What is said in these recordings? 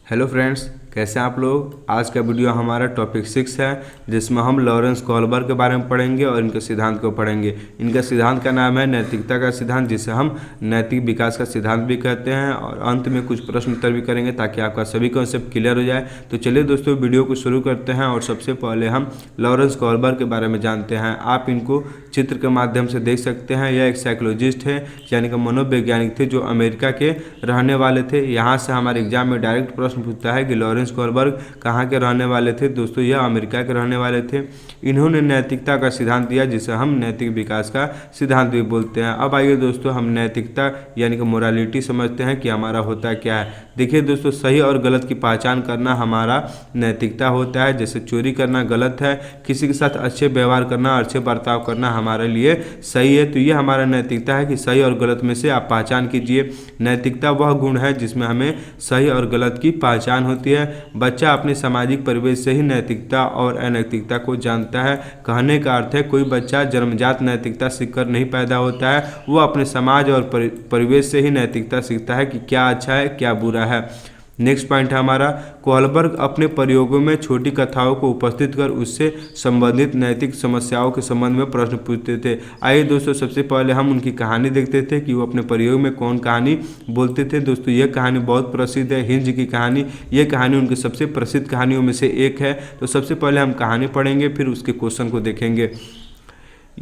Hello friends, कैसे हैं आप लोग। आज का वीडियो हमारा टॉपिक 6 है, जिसमें हम लॉरेंस कोहलबर्ग के बारे में पढ़ेंगे और इनके सिद्धांत को पढ़ेंगे। इनका सिद्धांत का नाम है नैतिकता का सिद्धांत, जिसे हम नैतिक विकास का सिद्धांत भी कहते हैं। और अंत में कुछ प्रश्न उत्तर भी करेंगे ताकि आपका सभी कॉन्सेप्ट क्लियर हो जाए। तो चलिए दोस्तों, वीडियो को शुरू करते हैं। और सबसे पहले हम लॉरेंस कोहलबर्ग के बारे में जानते हैं। आप इनको चित्र के माध्यम से देख सकते हैं। यह एक साइकोलॉजिस्ट है, यानी कि मनोवैज्ञानिक थे, जो अमेरिका के रहने वाले थे। यहाँ से हमारे एग्जाम में डायरेक्ट प्रश्न पूछता है कि लॉरेंस कोहलबर्ग कहाँ के रहने वाले थे। दोस्तों, यह अमेरिका के रहने वाले थे। इन्होंने नैतिकता का सिद्धांत दिया, जिसे हम नैतिक विकास का सिद्धांत भी बोलते हैं। अब आइए दोस्तों, हम नैतिकता यानी कि मोरालिटी समझते हैं कि हमारा होता क्या है। देखिए दोस्तों, सही और गलत की पहचान करना हमारा नैतिकता होता है। जैसे चोरी करना गलत है, किसी के साथ अच्छे व्यवहार करना, अच्छे बर्ताव करना हमारे लिए सही है। तो ये हमारा नैतिकता है कि सही और गलत में से आप पहचान कीजिए। नैतिकता वह गुण है जिसमें हमें सही और गलत की पहचान होती है। बच्चा अपने सामाजिक परिवेश से ही नैतिकता और अनैतिकता को जानता है। कहने का अर्थ है, कोई बच्चा जन्मजात नैतिकता सीखकर नहीं पैदा होता है, वो अपने समाज और परिवेश से ही नैतिकता सीखता है कि क्या अच्छा है, क्या बुरा है। नेक्स्ट पॉइंट है हमारा, कोहलबर्ग अपने प्रयोगों में छोटी कथाओं को उपस्थित कर उससे संबंधित नैतिक समस्याओं के संबंध में प्रश्न पूछते थे। आइए दोस्तों, सबसे पहले हम उनकी कहानी देखते थे कि वो अपने प्रयोग में कौन कहानी बोलते थे। दोस्तों, यह कहानी बहुत प्रसिद्ध है, हिंज की कहानी। यह कहानी उनकी सबसे प्रसिद्ध कहानियों में से एक है। तो सबसे पहले हम कहानी पढ़ेंगे, फिर उसके क्वेश्चन को देखेंगे।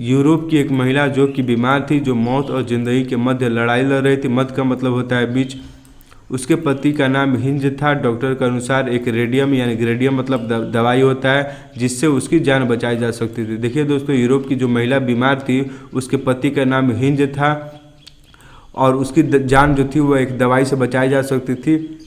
यूरोप की एक महिला जो कि बीमार थी, जो मौत और जिंदगी के मध्य लड़ाई लड़ रही थी। मध्य का मतलब होता है बीच। उसके पति का नाम हिंज था। डॉक्टर के अनुसार एक रेडियम यानी ग्रेडियम मतलब दवाई होता है, जिससे उसकी जान बचाई जा सकती थी। देखिए दोस्तों, यूरोप की जो महिला बीमार थी, उसके पति का नाम हिंज था और उसकी जान जो थी वो एक दवाई से बचाई जा सकती थी।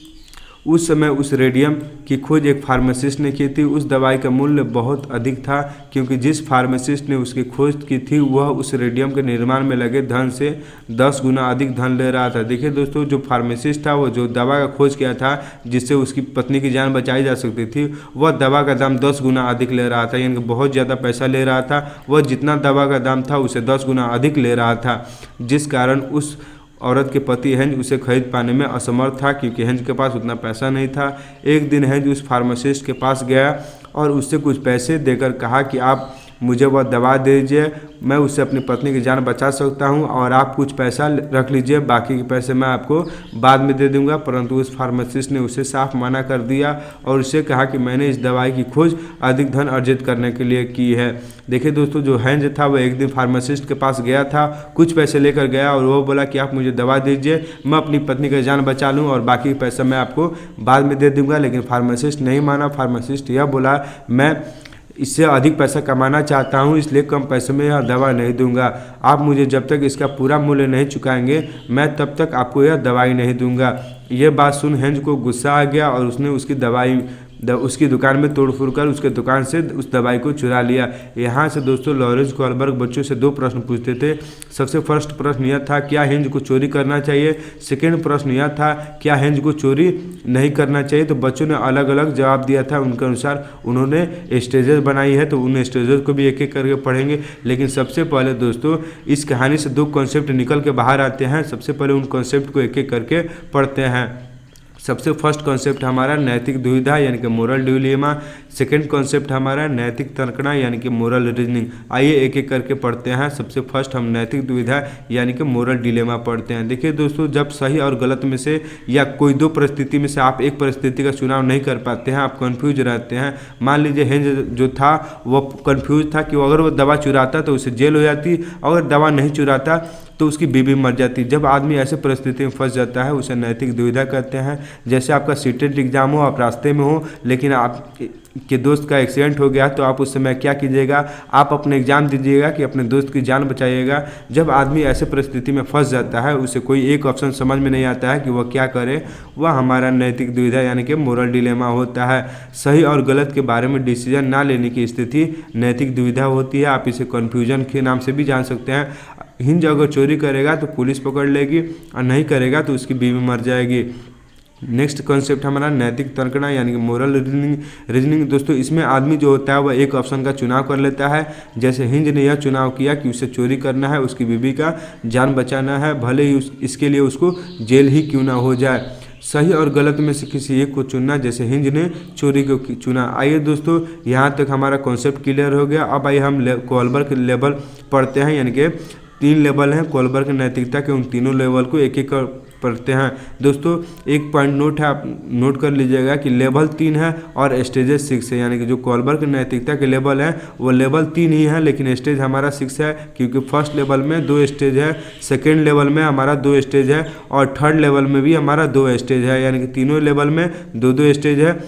उस समय उस रेडियम की खोज एक फार्मासिस्ट ने की थी। उस दवाई का मूल्य बहुत अधिक था, क्योंकि जिस फार्मासिस्ट ने उसकी खोज की थी वह उस रेडियम के निर्माण में लगे धन से 10 गुना अधिक धन ले रहा था। देखिए दोस्तों, जो फार्मासिस्ट था, वो जो दवा का खोज किया था जिससे उसकी पत्नी की जान बचाई जा सकती थी, वह दवा का दाम 10 गुना अधिक ले रहा था, यानी कि बहुत ज़्यादा पैसा ले रहा था। वह जितना दवा का दाम था उसे 10 गुना अधिक ले रहा था, जिस कारण उस औरत के पति हेंज उसे खरीद पाने में असमर्थ था, क्योंकि हेंज के पास उतना पैसा नहीं था। एक दिन हेंज उस फार्मासिस्ट के पास गया और उससे कुछ पैसे देकर कहा कि आप मुझे वह दवा दे दीजिए, मैं उससे अपनी पत्नी की जान बचा सकता हूं, और आप कुछ पैसा रख लीजिए, बाकी के पैसे मैं आपको बाद में दे दूंगा। परंतु उस फार्मासिस्ट ने उसे साफ मना कर दिया और उससे कहा कि मैंने इस दवाई की खोज अधिक धन अर्जित करने के लिए की है। देखिए दोस्तों, जो हेंज था वो एक दिन फार्मासिस्ट के पास गया था, कुछ पैसे लेकर गया और वो बोला कि आप मुझे दवा दीजिए, मैं अपनी पत्नी की जान बचा लूँ और बाकी पैसा मैं आपको बाद में दे दूंगा। लेकिन फार्मासिस्ट नहीं माना। फार्मासिस्ट यह बोला, मैं इससे अधिक पैसा कमाना चाहता हूं, इसलिए कम पैसे में यह दवा नहीं दूंगा। आप मुझे जब तक इसका पूरा मूल्य नहीं चुकाएंगे, मैं तब तक आपको यह दवाई नहीं दूंगा। यह बात सुन हेंज को गुस्सा आ गया और उसने उसकी दुकान में तोड़फोड़ कर उसके दुकान से उस दवाई को चुरा लिया। यहाँ से दोस्तों, लॉरेंस कोहलबर्ग बच्चों से 2 प्रश्न पूछते थे। सबसे फर्स्ट प्रश्न यह था, क्या हेंज को चोरी करना चाहिए। सेकेंड प्रश्न यह था, क्या हेंज को चोरी नहीं करना चाहिए। तो बच्चों ने अलग अलग जवाब दिया था। उनके अनुसार उन्होंने स्टेजेस बनाई है, तो उन स्टेजेस को भी एक एक करके पढ़ेंगे। लेकिन सबसे पहले दोस्तों, इस कहानी से 2 कॉन्सेप्ट निकल के बाहर आते हैं। सबसे पहले उन कॉन्सेप्ट को एक एक करके पढ़ते हैं। सबसे फर्स्ट कॉन्सेप्ट हमारा नैतिक दुविधा यानी कि मोरल डिलेमा। सेकंड कॉन्सेप्ट हमारा नैतिक तर्कना यानी कि मोरल रीजनिंग। आइए एक एक करके पढ़ते हैं। सबसे फर्स्ट हम नैतिक दुविधा यानी कि मोरल डिलेमा पढ़ते हैं। देखिए दोस्तों, जब सही और गलत में से या कोई 2 परिस्थिति में से आप एक परिस्थिति का चुनाव नहीं कर पाते हैं, आप कन्फ्यूज रहते हैं। मान लीजिए हेंज जो था वो कन्फ्यूज था कि अगर वो दवा चुराता तो उसे जेल हो जाती, अगर दवा नहीं चुराता तो उसकी बीवी मर जाती। जब आदमी ऐसे परिस्थिति में फंस जाता है, उसे नैतिक दुविधा कहते हैं। जैसे आपका सीटेट एग्जाम हो, आप रास्ते में हो, लेकिन आप के दोस्त का एक्सीडेंट हो गया, तो आप उस समय क्या कीजिएगा, आप अपने एग्जाम दीजिएगा कि अपने दोस्त की जान बचाइएगा। जब आदमी ऐसे परिस्थिति में फंस जाता है, उसे कोई एक ऑप्शन समझ में नहीं आता है कि वह क्या करे, वह हमारा नैतिक दुविधा यानी कि मोरल डिलेमा होता है। सही और गलत के बारे में डिसीजन ना लेने की स्थिति नैतिक दुविधा होती है। आप इसे कन्फ्यूजन के नाम से भी जान सकते हैं। हिंज अगर चोरी करेगा तो पुलिस पकड़ लेगी और नहीं करेगा तो उसकी बीवी मर जाएगी। नेक्स्ट कॉन्सेप्ट हमारा नैतिक तर्कना यानी कि मोरल रीजनिंग। दोस्तों, इसमें आदमी जो होता है वह एक ऑप्शन का चुनाव कर लेता है। जैसे हिंज ने यह चुनाव किया कि उसे चोरी करना है, उसकी बीवी का जान बचाना है, भले ही इसके लिए उसको जेल ही क्यों ना हो जाए। सही और गलत में से किसी एक को चुनना, जैसे हिंज ने चोरी को चुना। आइए दोस्तों, यहाँ तक हमारा कॉन्सेप्ट क्लियर हो गया। अब आइए हम कोलबर्ग लेवल पढ़ते हैं, यानी कि 3 लेवल हैं कोलबर्ग नैतिकता के। उन तीनों लेवल को एक एक कर पढ़ते हैं। दोस्तों एक पॉइंट नोट है, आप नोट कर लीजिएगा कि लेवल 3 है और स्टेजेस 6 है, यानी कि जो कोलबर्ग नैतिकता के लेवल है वो लेवल 3 ही है, लेकिन स्टेज हमारा 6 है, क्योंकि फर्स्ट लेवल में 2 स्टेज है, सेकेंड लेवल में हमारा 2 स्टेज है और थर्ड लेवल में भी हमारा 2 स्टेज है, यानी कि तीनों लेवल में 2-2 स्टेज है।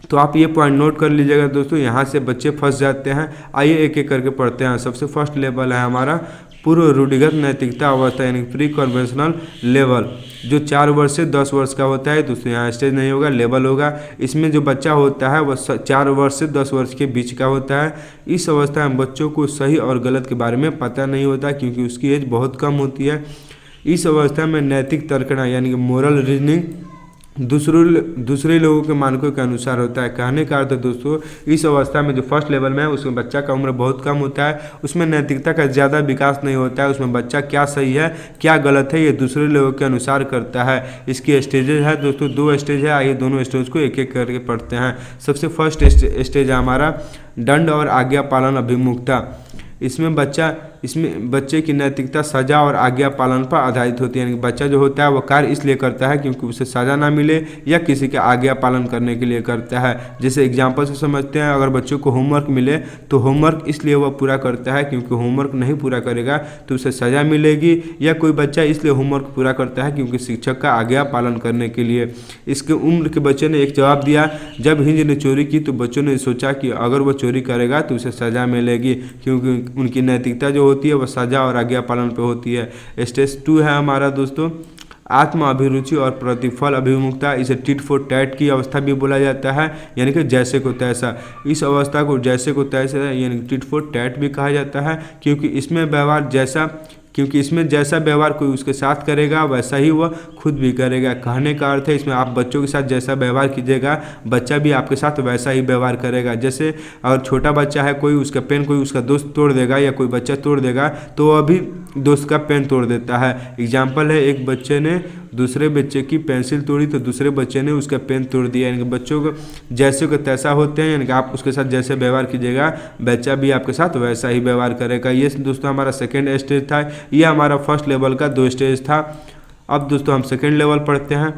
तो आप ये पॉइंट नोट कर लीजिएगा दोस्तों, यहाँ से बच्चे फंस जाते हैं। आइए एक एक करके पढ़ते हैं। सबसे फर्स्ट लेवल है हमारा पूर्व रूढ़िगत नैतिकता अवस्था, यानी प्री कन्वेंशनल लेवल, जो 4 वर्ष से 10 वर्ष का होता है। दोस्तों यहाँ स्टेज नहीं होगा, लेवल होगा। इसमें जो बच्चा होता है वह 4 वर्ष से 10 वर्ष के बीच का होता है। इस अवस्था में बच्चों को सही और गलत के बारे में पता नहीं होता, क्योंकि उसकी एज बहुत कम होती है। इस अवस्था में नैतिक तर्कना, यानी कि मोरल रीजनिंग दूसरे लोगों के मानकों के अनुसार होता है। कहने का अर्थ दोस्तों, इस अवस्था में जो फर्स्ट लेवल में है उसमें बच्चा का उम्र बहुत कम होता है, उसमें नैतिकता का ज़्यादा विकास नहीं होता है। उसमें बच्चा क्या सही है क्या गलत है ये दूसरे लोगों के अनुसार करता है। इसकी स्टेजेज है दोस्तों, 2 स्टेज है। आइए दोनों स्टेज को एक एक करके पढ़ते हैं। सबसे फर्स्ट स्टेज है हमारा दंड और आज्ञा पालन अभिमुखता। इसमें बच्चे की नैतिकता सजा और आज्ञा पालन पर आधारित होती है, यानी कि बच्चा जो होता है वो कार्य इसलिए करता है क्योंकि उसे सजा ना मिले या किसी के आज्ञा पालन करने के लिए करता है। जैसे एग्जांपल से समझते हैं, अगर बच्चों को होमवर्क मिले तो होमवर्क इसलिए वह पूरा करता है क्योंकि होमवर्क नहीं पूरा करेगा तो उसे सजा मिलेगी, या कोई बच्चा इसलिए होमवर्क पूरा करता है क्योंकि शिक्षक का आज्ञा पालन करने के लिए। इसके उम्र के बच्चे ने एक जवाब दिया, जब हिंज ने चोरी की तो बच्चों ने सोचा कि अगर वह चोरी करेगा तो उसे सजा मिलेगी, क्योंकि उनकी नैतिकता जो होती है वह सजा और आज्ञा पालन पे होती है। स्टेज 2 है हमारा दोस्तों आत्म अभिरुचि और प्रतिफल अभिमुखता। इसे टिट फॉर टैट की अवस्था भी बोला जाता है, यानी कि जैसे को तैसा। इस अवस्था को जैसे को तैसा यानी टिट फॉर टैट भी कहा जाता है, क्योंकि इसमें जैसा व्यवहार कोई उसके साथ करेगा वैसा ही वह खुद भी करेगा। कहने का अर्थ है इसमें आप बच्चों के साथ जैसा व्यवहार कीजिएगा बच्चा भी आपके साथ वैसा ही व्यवहार करेगा। जैसे अगर छोटा बच्चा है, कोई उसका पेन कोई उसका दोस्त तोड़ देगा या कोई बच्चा तोड़ देगा तो वह भी दोस्त का पेन तोड़ देता है। एग्जाम्पल है, एक बच्चे ने दूसरे बच्चे की पेंसिल तोड़ी तो दूसरे बच्चे ने उसका पेन तोड़ दिया। यानी कि बच्चों को जैसे को तैसा होते हैं, यानी कि आप उसके साथ जैसे व्यवहार कीजिएगा बच्चा भी आपके साथ वैसा ही व्यवहार करेगा। ये दोस्तों हमारा सेकेंड स्टेज था, ये हमारा फर्स्ट लेवल का 2 स्टेज था। अब दोस्तों हम सेकेंड लेवल पढ़ते हैं।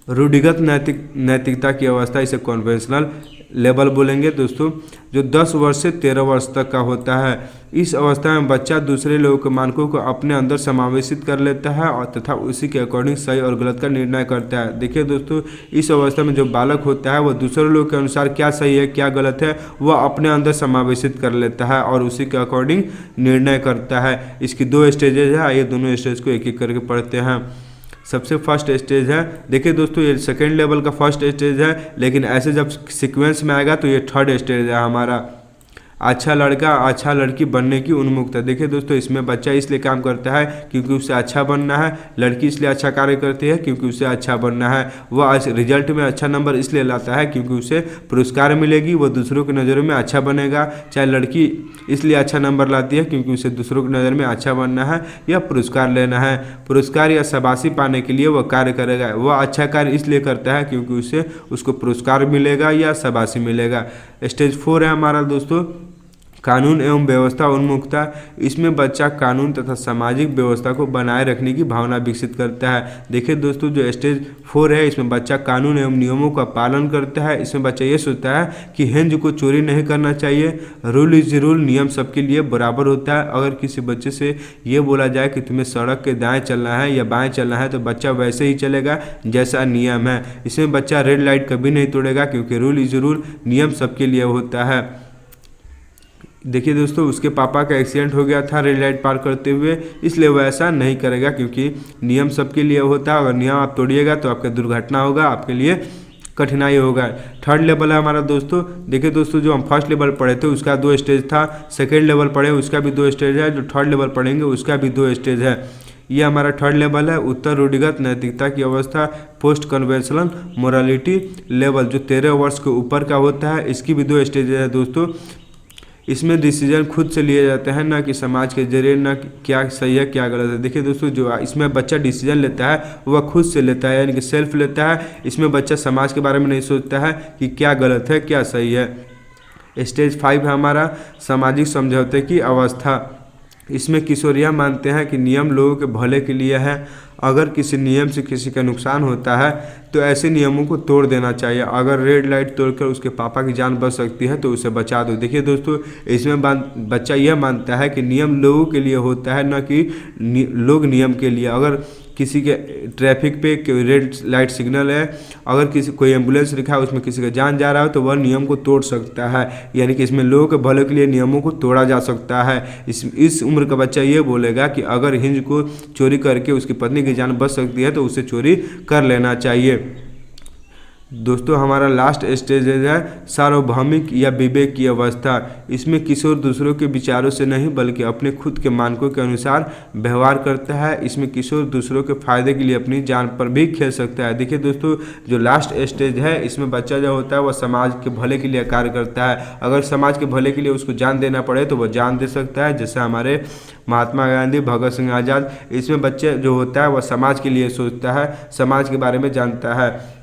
रूढ़िगत नैतिकता की अवस्था, इसे कन्वेंशनल लेवल बोलेंगे दोस्तों, जो 10 वर्ष से 13 वर्ष तक का होता है। इस अवस्था में बच्चा दूसरे लोगों के मानकों को अपने अंदर समावेशित कर लेता है और तथा उसी के अकॉर्डिंग सही और गलत का निर्णय करता है। देखिए दोस्तों, इस अवस्था में जो बालक होता है वह दूसरे लोगों के अनुसार क्या सही है क्या गलत है वह अपने अंदर समावेशित कर लेता है और उसी के अकॉर्डिंग निर्णय करता है। इसकी 2 स्टेजेज है। आइए दोनों स्टेज को एक एक करके पढ़ते हैं। सबसे फर्स्ट स्टेज है, देखिए दोस्तों ये सेकेंड लेवल का फर्स्ट स्टेज है, लेकिन ऐसे जब सीक्वेंस में आएगा तो ये थर्ड स्टेज है हमारा अच्छा लड़का अच्छा लड़की बनने की उन्मुखता। देखिए दोस्तों, इसमें बच्चा इसलिए काम करता है क्योंकि उसे अच्छा बनना है, लड़की इसलिए अच्छा कार्य करती है क्योंकि उसे अच्छा बनना है, वह रिजल्ट में अच्छा नंबर इसलिए लाता है क्योंकि उसे पुरस्कार मिलेगी, वह दूसरों की नज़रों में अच्छा बनेगा। चाहे लड़की इसलिए अच्छा नंबर लाती है क्योंकि उसे दूसरों की नज़र में अच्छा बनना है या पुरस्कार लेना है, पुरस्कार या शाबाशी पाने के लिए वह कार्य करेगा। वह अच्छा कार्य इसलिए करता है क्योंकि उसको पुरस्कार मिलेगा या शाबाशी मिलेगा। स्टेज 4 है हमारा दोस्तों कानून एवं व्यवस्था उन्मुखता। इसमें बच्चा कानून तथा सामाजिक व्यवस्था को बनाए रखने की भावना विकसित करता है। देखिए दोस्तों, जो स्टेज 4 है इसमें बच्चा कानून एवं नियमों का पालन करता है। इसमें बच्चा ये सोचता है कि हिंज को चोरी नहीं करना चाहिए, रूल इज रूल, नियम सबके लिए बराबर होता है। अगर किसी बच्चे से ये बोला जाए कि तुम्हें सड़क के दाएँ चलना है या बाएँ चलना है तो बच्चा वैसे ही चलेगा जैसा नियम है। इसमें बच्चा रेड लाइट कभी नहीं तोड़ेगा क्योंकि रूल इज रूल, नियम सबके लिए होता है। देखिए दोस्तों, उसके पापा का एक्सीडेंट हो गया था रेड लाइट पार करते हुए, इसलिए वह ऐसा नहीं करेगा क्योंकि नियम सबके लिए होता है। अगर नियम आप तोड़िएगा तो आपका दुर्घटना होगा, आपके लिए कठिनाई होगा। थर्ड लेवल है हमारा दोस्तों। देखिए दोस्तों, जो हम फर्स्ट लेवल पढ़े थे उसका 2 स्टेज था, सेकेंड लेवल पढ़े उसका भी 2 स्टेज है, जो थर्ड लेवल पढ़ेंगे उसका भी 2 स्टेज है। ये हमारा थर्ड लेवल है उत्तर रूढ़िगत नैतिकता की अवस्था पोस्ट कन्वेंशनल मोरालिटी लेवल, जो 13 वर्ष के ऊपर का होता है। इसकी भी 2 स्टेज है दोस्तों। इसमें डिसीजन खुद से लिए जाते हैं, ना कि समाज के जरिए, ना कि क्या सही है क्या गलत है। देखिए दोस्तों, जो इसमें बच्चा डिसीजन लेता है वह खुद से लेता है, यानी कि सेल्फ लेता है। इसमें बच्चा समाज के बारे में नहीं सोचता है कि क्या गलत है क्या सही है। स्टेज 5 है हमारा सामाजिक समझौते की अवस्था। इसमें किशोरियाँ मानते हैं कि नियम लोगों के भले के लिए है। अगर किसी नियम से किसी का नुकसान होता है तो ऐसे नियमों को तोड़ देना चाहिए। अगर रेड लाइट तोड़कर उसके पापा की जान बच सकती है तो उसे बचा दो। देखिए दोस्तों, इसमें बच्चा यह मानता है कि नियम लोगों के लिए होता है, न कि लोग नियम के लिए। अगर किसी के ट्रैफिक पे रेड लाइट सिग्नल है, अगर किसी कोई एम्बुलेंस लिखा है उसमें किसी का जान जा रहा हो तो वह नियम को तोड़ सकता है, यानी कि इसमें लोगों के भले के लिए नियमों को तोड़ा जा सकता है। इस उम्र का बच्चा ये बोलेगा कि अगर हिंज को चोरी करके उसकी पत्नी की जान बच सकती है तो उसे चोरी कर लेना चाहिए। दोस्तों, हमारा लास्ट स्टेज है सार्वभौमिक या विवेक की अवस्था। इसमें किशोर दूसरों के विचारों से नहीं बल्कि अपने खुद के मानकों के अनुसार व्यवहार करता है। इसमें किशोर दूसरों के फायदे के लिए अपनी जान पर भी खेल सकता है। देखिए दोस्तों, जो लास्ट स्टेज है इसमें बच्चा जो होता है वह समाज के भले के लिए कार्य करता है। अगर समाज के भले के लिए उसको जान देना पड़े तो वह जान दे सकता है, जैसे हमारे महात्मा गांधी, भगत सिंह आज़ाद। इसमें बच्चे जो होता है वह समाज के लिए सोचता है, समाज के बारे में जानता है।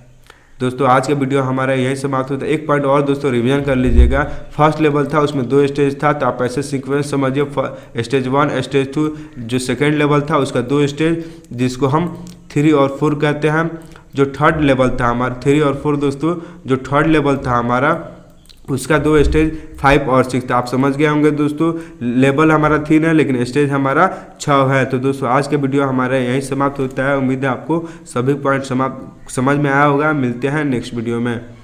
दोस्तों, आज का वीडियो हमारा यही समाप्त होता है। एक पॉइंट और दोस्तों रिवीजन कर लीजिएगा। फर्स्ट लेवल था उसमें 2 स्टेज था, तो आप ऐसे सीक्वेंस समझिए। Stage 1, stage 2। जो सेकेंड लेवल था उसका 2 स्टेज, जिसको हम 3 और 4 कहते हैं। जो थर्ड लेवल था हमारा 3 और 4 दोस्तों, जो थर्ड लेवल था हमारा उसका 2 स्टेज 5 और 6 था। आप समझ गए होंगे दोस्तों, लेवल हमारा 3 है लेकिन स्टेज हमारा 6 है। तो दोस्तों, आज का वीडियो हमारा यहीं समाप्त होता है। उम्मीद है आपको सभी पॉइंट समझ में आया होगा। मिलते हैं नेक्स्ट वीडियो में।